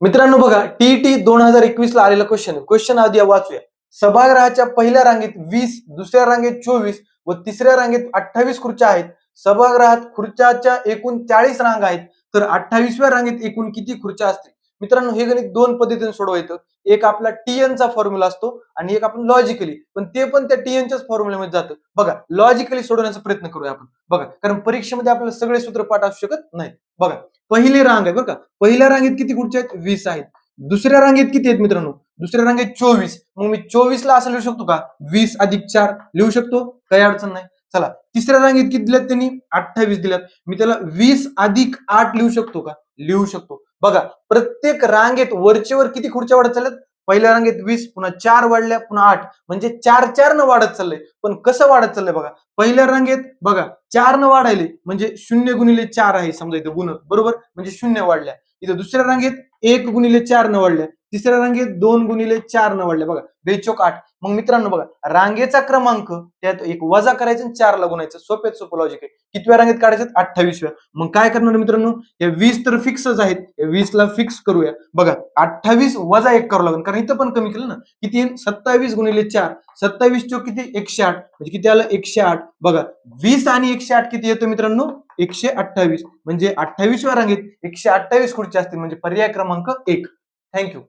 मित्रांनो बघा, टीईटी 2021 ला आलेला क्वेश्चन आधी वाचूया. सभागृहाच्या पहिल्या रांगेत 20, दुसऱ्या रांगेत 24 व तिसऱ्या रांगेत 28 खुर्च्या आहेत. सभागृहात खुर्च्याच्या एकूण 40 रांगा आहेत, तर 28व्या रांगेत एकूण किती खुर्च्या असतील? मित्रांनो, हे गणित दोन पद्धतीने सोडवायचं. एक आपला टीएनचा फॉर्म्युला असतो आणि एक आपण लॉजिकली, पण ते पण त्या टीएनच्याच फॉर्म्युल्यामध्ये जातं. बघा, लॉजिकली सोडवण्याचा प्रयत्न करूया आपण. बघा, कारण परीक्षेमध्ये आपल्याला सगळे सूत्र पाठ असू शकत नाही. बघा, पहिली रांग आहे बरं का, पहिल्या रांगेत किती खुर्च्या आहेत? 20 आहेत. दुसऱ्या रांगेत किती आहेत मित्रांनो? दुसऱ्या रांगेत 24. मग मी 24 ला असं लिहू शकतो का? 20 अधिक 4 लिहू शकतो, काही अडचण नाही. चला, तिसऱ्या रांगेत किती दिल्यात त्यांनी? 28 दिल्यात. मी त्याला 20 अधिक 8 लिहू शकतो का? लिहू शकतो. बघा, प्रत्येक रांगेत वरचेवर किती खुर्च्या वाढत चालल्यात? पहिल्या रांगेत 20, पुन्हा 4 वाढल्या, पुन्हा 8, म्हणजे 4 न वाढत चाललंय. पण कसं वाढत चाललंय बघा, पहिल्या रांगेत बघा 4 न वाढायले, म्हणजे 0 गुणिले 4 आहे समजा इथं गुण, बरोबर, म्हणजे 0 वाढल्या. इथं दुसऱ्या रांगेत 1 गुणिले 4 न वाढल्या, तिसऱ्या रांगेत 2 गुणिले 4 न वाढल्या. बघा, बेचोक 8. मग मित्रांनो बघा, रांगेचा क्रमांक त्यात एक वजा करायचं आणि 4 ला गुणायचं. सोप्यात सोपं लॉजिक आहे. कितव्या रांगेत काढायचं? 28व्या. मग काय करणार मित्रांनो, हे 20 तर फिक्सच आहेत, 20 ला फिक्स करूया. बघा, 28 वजा 1 करावं लागेल, कारण इथं पण कमी केलं ना. किती येईल? 27 गुणिले 4, 27 चोक किती? 108, म्हणजे किती आलं? 108. बघा, 20 आणि 108 किती येतं मित्रांनो? 128. म्हणजे 28व्या रांगेत 128 खुर्च्या असतील, म्हणजे पर्याय क्रमांक 1. थँक्यू.